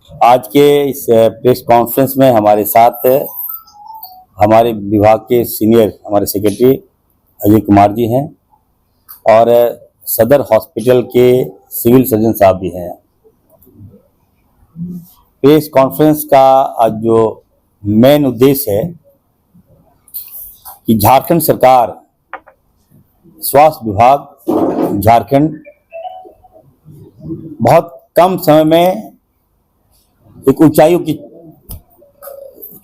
आज के इस प्रेस कॉन्फ्रेंस में हमारे साथ हमारे विभाग के सीनियर हमारे सेक्रेटरी अजय कुमार जी हैं और सदर हॉस्पिटल के सिविल सर्जन साहब भी हैं। प्रेस कॉन्फ्रेंस का आज जो मेन उद्देश्य है कि झारखंड सरकार, स्वास्थ्य विभाग झारखंड बहुत कम समय में एक ऊंचाइयों की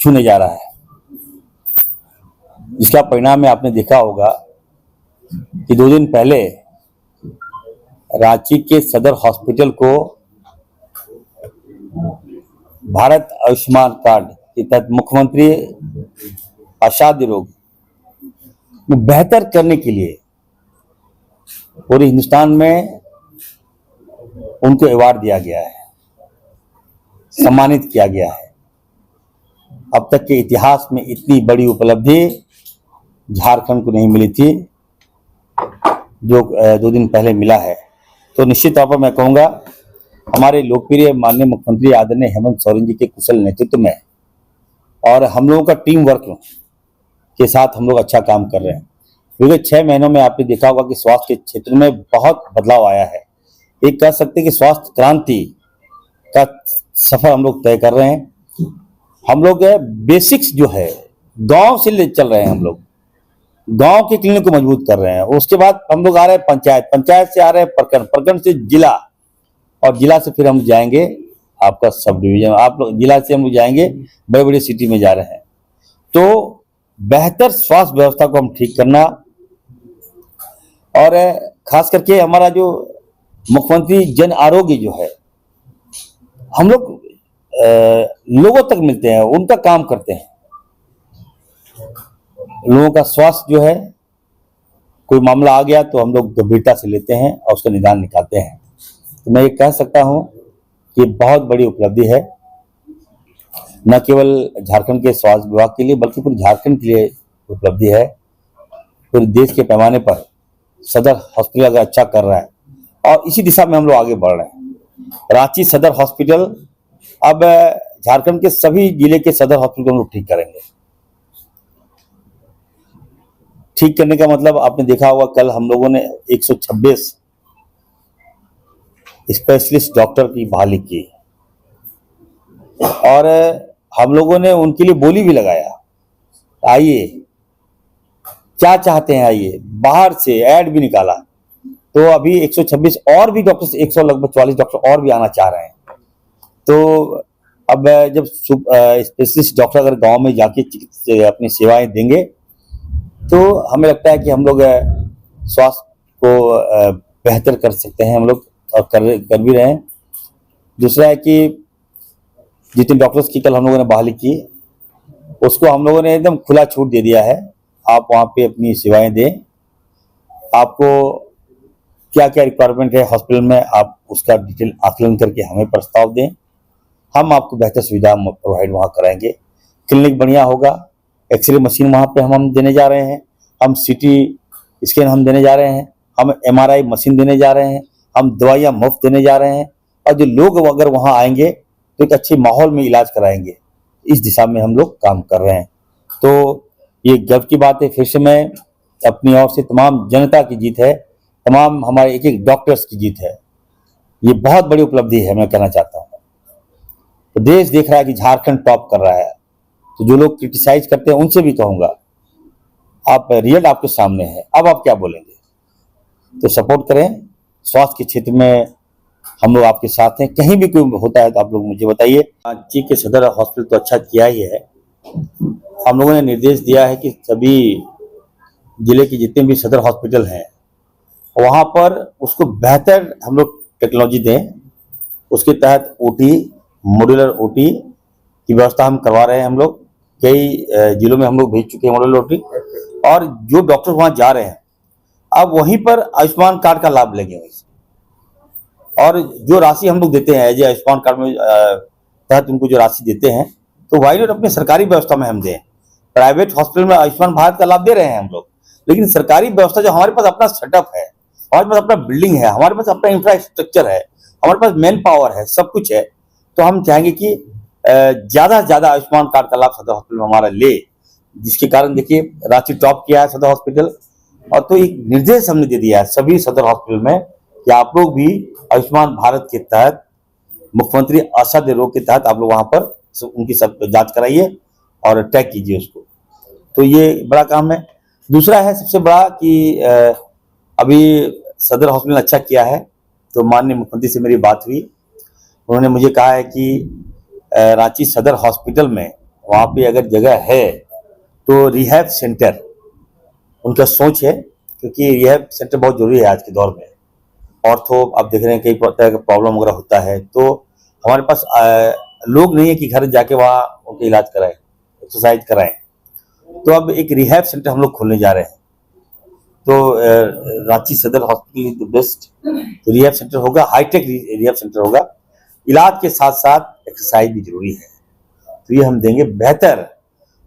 छूने जा रहा है, जिसका परिणाम में आपने देखा होगा कि 2 दिन पहले रांची के सदर हॉस्पिटल को भारत आयुष्मान कार्ड के तहत मुख्यमंत्री असाध्य रोग बेहतर करने के लिए पूरे हिंदुस्तान में उनको अवार्ड दिया गया है, सम्मानित किया गया है। अब तक के इतिहास में इतनी बड़ी उपलब्धि झारखंड को नहीं मिली थी जो 2 दिन पहले मिला है। तो निश्चित तौर पर मैं कहूँगा हमारे लोकप्रिय माननीय मुख्यमंत्री आदरणीय हेमंत सोरेन जी के कुशल नेतृत्व में और हम लोगों का टीम वर्क के साथ हम लोग अच्छा काम कर रहे हैं। क्योंकि 6 महीनों में आपने देखा होगा कि स्वास्थ्य के क्षेत्र में बहुत बदलाव आया है। एक कह सकते हैं कि स्वास्थ्य क्रांति का सफर हम लोग तय कर रहे हैं। हम लोग बेसिक्स जो है गांव से ले चल रहे हैं, हम लोग गांव के क्लिनिक को मजबूत कर रहे हैं। उसके बाद हम लोग आ रहे हैं पंचायत, पंचायत से आ रहे हैं प्रखंड, प्रखंड से जिला और जिला से फिर हम जाएंगे आपका सब डिवीजन, आप लोग जिला से हम लोग जाएंगे बड़े बड़े सिटी में जा रहे हैं। तो बेहतर स्वास्थ्य व्यवस्था को हम ठीक करना और खास करके हमारा जो मुख्यमंत्री जन आरोग्य जो है, हम लोग लोगों तक मिलते हैं, उनका काम करते हैं। लोगों का स्वास्थ्य जो है, कोई मामला आ गया तो हम लोग गंभीरता से लेते हैं और उसका निदान निकालते हैं। तो मैं ये कह सकता हूं कि बहुत बड़ी उपलब्धि है, न केवल झारखंड के स्वास्थ्य विभाग के लिए बल्कि पूरे झारखंड के लिए उपलब्धि है। पूरे देश के पैमाने पर सदर हॉस्पिटल अगर अच्छा कर रहा है और इसी दिशा में हम लोग आगे बढ़ रहे हैं। रांची सदर हॉस्पिटल अब झारखंड के सभी जिले के सदर हॉस्पिटल को हम लोग ठीक करेंगे। ठीक करने का मतलब आपने देखा होगा, कल हम लोगों ने 126 स्पेशलिस्ट डॉक्टर की बहाली की और हम लोगों ने उनके लिए बोली भी लगाया, आइए क्या चाहते हैं, आइए। बाहर से ऐड भी निकाला। तो अभी 126 और भी डॉक्टर, 100 लगभग 44 डॉक्टर और भी आना चाह रहे हैं। तो अब जब स्पेशलिस्ट डॉक्टर अगर गांव में जाके अपनी सेवाएं देंगे तो हमें लगता है कि हम लोग स्वास्थ्य को बेहतर कर सकते हैं हम लोग, और कर भी रहे हैं। दूसरा है कि जितने डॉक्टर्स की कल हम लोगों ने बहाली की, उसको हम लोगों ने एकदम खुला छूट दे दिया है। आप वहाँ पे अपनी सेवाएं दें, आपको क्या क्या रिक्वायरमेंट है हॉस्पिटल में, आप उसका डिटेल आकलन करके हमें प्रस्ताव दें। हम आपको बेहतर सुविधा प्रोवाइड वहाँ कराएंगे। क्लिनिक बढ़िया होगा, एक्सरे मशीन वहाँ पे हम देने जा रहे हैं, हम सीटी स्कैन हम देने जा रहे हैं, हम MRI मशीन देने जा रहे हैं, हम दवाइयाँ मुफ्त देने जा रहे हैं। और जो लोग अगर वहाँ आएंगे तो एक अच्छे माहौल में इलाज कराएंगे। इस दिशा में हम लोग काम कर रहे हैं। तो ये गर्व की बात है। फिर से मैं अपनी ओर से तमाम जनता की जीत है, तमाम हमारे एक एक डॉक्टर्स की जीत है। ये बहुत बड़ी उपलब्धि है, मैं कहना चाहता हूँ। तो देश देख रहा है कि झारखंड टॉप कर रहा है। तो जो लोग क्रिटिसाइज करते हैं उनसे भी कहूंगा, आप रियल आपके सामने है, अब आप क्या बोलेंगे। तो सपोर्ट करें। स्वास्थ्य के क्षेत्र में हम लोग आपके साथ हैं। कहीं भी कोई होता है तो आप लोग मुझे बताइए। रांची के सदर हॉस्पिटल तो अच्छा किया ही है। हम लोगों ने निर्देश दिया है कि सभी जिले के जितने भी सदर हॉस्पिटल हैं वहाँ पर उसको बेहतर हम लोग टेक्नोलॉजी दें। उसके तहत OT, मॉड्यूलर OT की व्यवस्था हम करवा रहे हैं। हम लोग कई जिलों में हम लोग भेज चुके हैं मॉड्यूलर OT। और जो डॉक्टर वहाँ जा रहे हैं अब वहीं पर आयुष्मान कार्ड का लाभ लेंगे। और जो राशि हम लोग देते हैं एज आयुष्मान कार्ड में तहत उनको जो राशि देते हैं, तो वाई नॉट अपने सरकारी व्यवस्था में हम दें। प्राइवेट हॉस्पिटल में आयुष्मान भारत का लाभ दे रहे हैं हम लोग, लेकिन सरकारी व्यवस्था जो हमारे पास अपना सेटअप है, हमारे पास अपना बिल्डिंग है, हमारे पास अपना इंफ्रास्ट्रक्चर है, हमारे पास मैन पावर है, सब कुछ है, तो हम चाहेंगे कि ज्यादा से ज्यादा आयुष्मान कार्ड का लाभ सदर हॉस्पिटल में हमारा ले, जिसके कारण देखिए रांची टॉप किया है सदर हॉस्पिटल। और तो एक निर्देश हमने दे दिया है सभी सदर हॉस्पिटल में कि आप लोग भी आयुष्मान भारत के तहत, मुख्यमंत्री असाध्य रोग के तहत आप लोग वहां पर उनकी सब जांच कराइए और ट्रैक कीजिए उसको। तो ये बड़ा काम है। दूसरा है सबसे बड़ा कि अभी सदर हॉस्पिटल ने अच्छा किया है, तो माननीय मुख्यमंत्री से मेरी बात हुई, उन्होंने मुझे कहा है कि रांची सदर हॉस्पिटल में वहाँ पे अगर जगह है तो रिहैब सेंटर उनका सोच है, क्योंकि रिहैब सेंटर बहुत जरूरी है आज के दौर में। और तो आप देख रहे हैं कई तरह का प्रॉब्लम वगैरह होता है, तो हमारे पास लोग नहीं है कि घर जाके वहाँ उनका इलाज कराएं, एक्सरसाइज कराएं। तो अब एक रिहैब सेंटर हम लोग खोलने जा रहे हैं। तो रांची सदर हॉस्पिटल इज द बेस्ट। तो रिहैब सेंटर होगा, हाईटेक रिहैब सेंटर होगा। इलाज के साथ साथ एक्सरसाइज भी जरूरी है, तो ये हम देंगे बेहतर।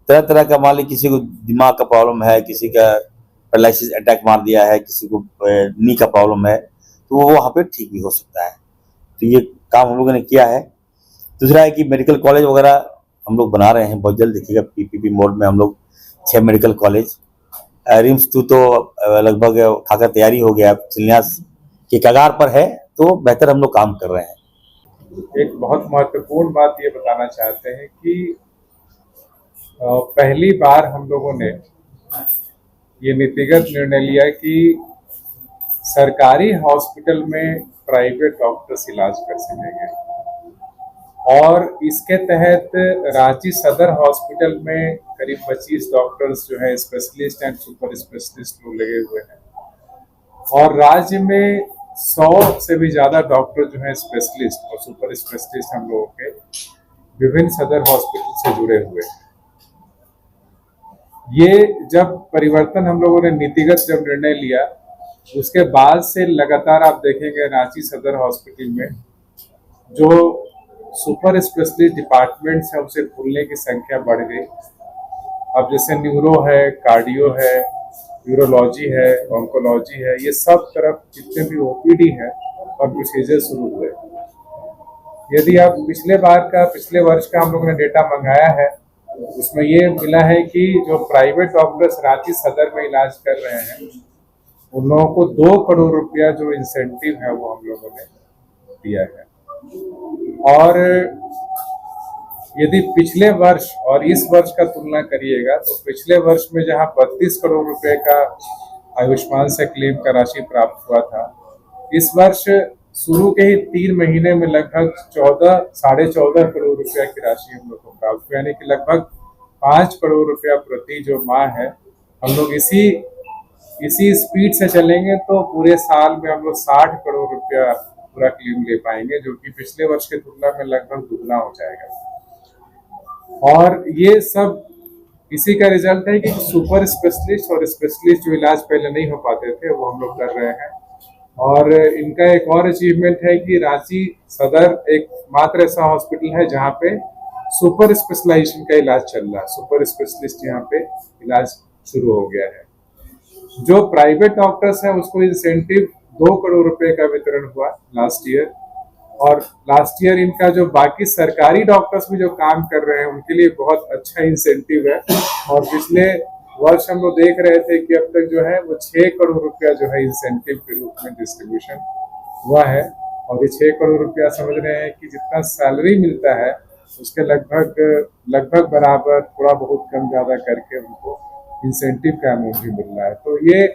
तरह तरह का, मान ली किसी को दिमाग का प्रॉब्लम है, किसी का पैरालिसिस अटैक मार दिया है, किसी को नी का प्रॉब्लम है, तो वो वहाँ पे ठीक भी हो सकता है। तो ये काम हम लोगों ने किया है। दूसरा है कि मेडिकल कॉलेज वगैरह हम लोग बना रहे हैं बहुत जल्द, देखिएगा पीपीपी मोड में हम लोग 6 मेडिकल कॉलेज। रिम्स 2 तो लगभग खाका तैयारी हो गया, शिलान्यास के कगार पर है, तो बेहतर हम लोग काम कर रहे हैं। एक बहुत महत्वपूर्ण बात ये बताना चाहते हैं कि पहली बार हम लोगों ने ये नीतिगत निर्णय लिया कि सरकारी हॉस्पिटल में प्राइवेट डॉक्टर्स इलाज कर सकेंगे, और इसके तहत रांची सदर हॉस्पिटल में करीब 25 डॉक्टर्स जो है स्पेशलिस्ट एंड सुपर स्पेशलिस्ट लोग लगे हुए हैं, और राज्य में 100 से भी ज्यादा डॉक्टर जो है स्पेशलिस्ट और सुपर स्पेशलिस्ट हम लोगों के विभिन्न सदर हॉस्पिटल से जुड़े हुए हैं। ये जब परिवर्तन हम लोगों ने नीतिगत जब निर्णय लिया, उसके बाद से लगातार आप देखेंगे रांची सदर हॉस्पिटल में जो सुपर स्पेशलिस्ट डिपार्टमेंट्स है उसे खुलने की संख्या बढ़ गई। अब जैसे न्यूरो है, कार्डियो है, यूरोलॉजी है, ऑन्कोलॉजी है, ये सब तरफ जितने भी ओपीडी है और प्रोसीजर शुरू हुए। यदि आप पिछले वर्ष का हम लोगों ने डेटा मंगाया है, उसमें ये मिला है कि जो प्राइवेट डॉक्टर्स रांची सदर में इलाज कर रहे हैं उन लोगों को 2 करोड़ रुपया जो इंसेंटिव है वो हम लोगों ने दिया है। और यदि पिछले वर्ष और इस वर्ष का तुलना करिएगा तो पिछले वर्ष में जहां 32 करोड़ रुपए का आयुष्मान से क्लेम का राशि प्राप्त हुआ था, इस वर्ष शुरू के ही 3 महीने में लगभग 14.5 करोड़ रुपया की राशि हम लोग को प्राप्त हुई, यानी कि लगभग 5 करोड़ रुपया प्रति जो माह है। हम लोग इसी स्पीड से चलेंगे तो पूरे साल में हम लोग 60 करोड़ रुपया पूरा क्लेम ले पाएंगे, जो कि पिछले वर्ष के तुलना में लगभग दुगना हो जाएगा। और ये सब इसी का रिजल्ट है कि सुपर स्पेशलिस्ट और स्पेशलिस्ट जो इलाज पहले नहीं हो पाते थे वो हम लोग कर रहे हैं। और इनका एक और अचीवमेंट है कि रांची सदर एक मात्र ऐसा हॉस्पिटल है जहाँ पे सुपर स्पेशलाइजेशन का इलाज चल रहा है, सुपर स्पेशलिस्ट यहाँ पे इलाज शुरू हो गया है। जो प्राइवेट डॉक्टर्स हैं उसको इंसेंटिव 2 करोड़ रुपए का वितरण हुआ लास्ट ईयर, और लास्ट ईयर इनका जो बाकी सरकारी डॉक्टर्स भी जो काम कर रहे हैं उनके लिए बहुत अच्छा इंसेंटिव है। और पिछले वर्ष हम लोग देख रहे थे कि अब तक जो है वो 6 करोड़ रुपया जो है इंसेंटिव के रूप में डिस्ट्रीब्यूशन हुआ है। और ये 6 करोड़ रुपया समझ रहे हैं कि जितना सैलरी मिलता है उसके लगभग बराबर, थोड़ा बहुत कम ज्यादा करके उनको इंसेंटिव का अमाउंट भी मिल रहा है। तो ये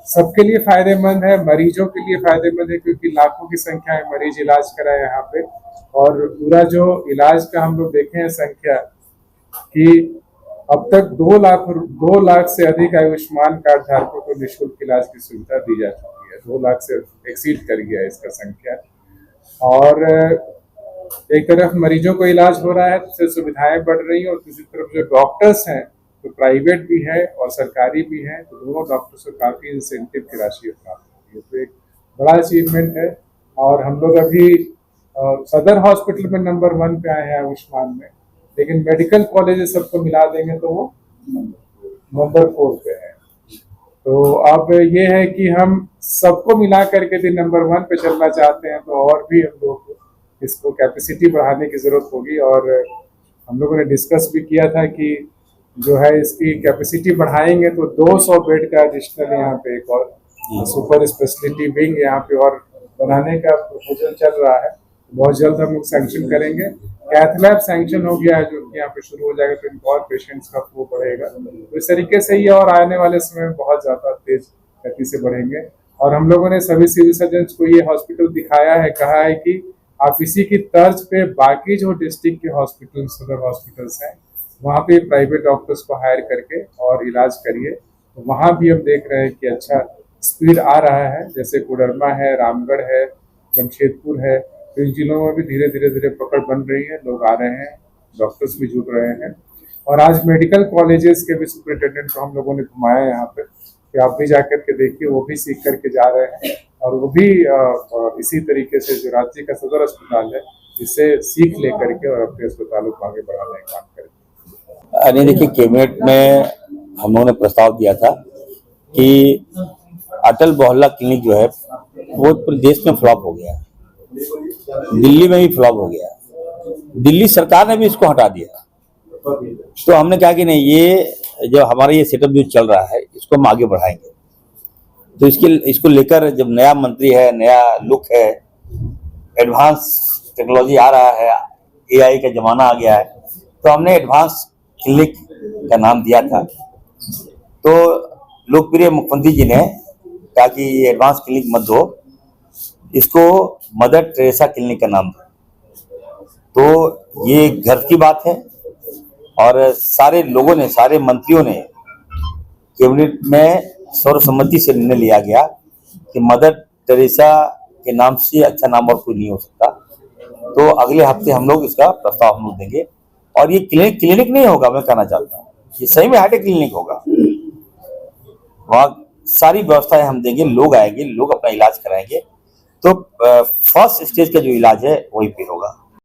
सबके लिए फायदेमंद है, मरीजों के लिए फायदेमंद है, क्योंकि लाखों की संख्या में मरीज इलाज कराए यहाँ पे। और पूरा जो इलाज का हम लोग देखे हैं संख्या कि अब तक 2 लाख से अधिक आयुष्मान कार्ड धारकों को निःशुल्क इलाज की सुविधा दी जा चुकी है। 2 लाख से एक्सीड कर गया है इसका संख्या। और एक तरफ मरीजों को इलाज हो रहा है, दूसरी सुविधाएं बढ़ रही हैं, और दूसरी तरफ जो डॉक्टर्स हैं तो प्राइवेट भी है और सरकारी भी है, तो दोनों डॉक्टर्स को काफी इंसेंटिव की राशि प्राप्त होती है। तो एक बड़ा अचीवमेंट है। और हम लोग अभी सदर हॉस्पिटल में नंबर 1 पे आए हैं आयुष्मान में, लेकिन मेडिकल कॉलेज सबको मिला देंगे तो वो नंबर 4 पे है। तो अब ये है कि हम सबको मिला करके यदि नंबर 1 पे चलना चाहते हैं तो और भी हम लोग इसको कैपेसिटी बढ़ाने की ज़रूरत होगी। और हम लोगों ने डिस्कस भी किया था कि जो है इसकी कैपेसिटी बढ़ाएंगे तो 200 बेड का एडिशनल यहाँ पे एक और सुपर स्पेशलिटी विंग यहाँ पे और बनाने का प्रपोजल चल रहा है। बहुत जल्द हम लोग सैंक्शन करेंगे। कैथ लैब सैंक्शन हो गया है जो कि यहाँ पे शुरू हो जाएगा, तो इनको और पेशेंट्स का फ्लो बढ़ेगा। तो इस तरीके से ये और आने वाले समय में बहुत ज़्यादा तेज गति से बढ़ेंगे। और हम लोगों ने सभी सिविल सर्जन को ये हॉस्पिटल दिखाया है, कहा है कि आप इसी की तर्ज पे बाकी जो डिस्ट्रिक्ट के हॉस्पिटल सदर हॉस्पिटल्स हैं वहाँ पे प्राइवेट डॉक्टर्स को हायर करके और इलाज करिए। तो वहाँ भी हम देख रहे हैं कि अच्छा स्पीड आ रहा है, जैसे कोडरमा है, रामगढ़ है, जमशेदपुर है, तो इन जिलों में भी धीरे धीरे पकड़ बन रही है, लोग आ रहे हैं, डॉक्टर्स भी जुड़ रहे हैं। और आज मेडिकल कॉलेजेस के भी सुपरिटेंडेंट को हम लोगों ने घुमाया यहाँ पे कि आप भी जाकर के देखिए, वो भी सीख करके जा रहे हैं और वो भी इसी तरीके से जो राज्य का सदर अस्पताल है इससे सीख लेकर के और अपने अस्पतालों को आगे बढ़ाने का काम करें। अरे देखिए, कैबिनेट में हम लोगों ने प्रस्ताव दिया था कि अटल मोहल्ला क्लिनिक जो है वो पूरे देश में फ्लॉप हो गया, दिल्ली में भी फ्लॉप हो गया, दिल्ली सरकार ने भी इसको हटा दिया। तो हमने कहा कि नहीं, ये जो हमारा ये सेटअप जो चल रहा है इसको हम आगे बढ़ाएंगे। तो इसको लेकर जब नया मंत्री है, नया लुक है, एडवांस टेक्नोलॉजी आ रहा है, AI का जमाना आ गया है, तो हमने एडवांस क्लिनिक का नाम दिया था। तो लोकप्रिय मुख्यमंत्री जी ने कहा कि ये एडवांस क्लिनिक मत दो, इसको मदर टेरेसा क्लिनिक का नाम दो। तो ये घर की बात है और सारे लोगों ने, सारे मंत्रियों ने कैबिनेट में सर्वसम्मति से निर्णय लिया गया कि मदर टेरेसा के नाम से अच्छा नाम और कोई नहीं हो सकता। तो अगले हफ्ते हम लोग इसका प्रस्ताव हम लोग देंगे और ये क्लिनिक नहीं होगा, मैं कहना चाहता हूँ, ये सही में हार्ट क्लिनिक होगा। वहाँ सारी व्यवस्थाएं हम देंगे, लोग आएंगे, लोग अपना इलाज कराएंगे। तो फर्स्ट स्टेज का जो इलाज है वही पे होगा।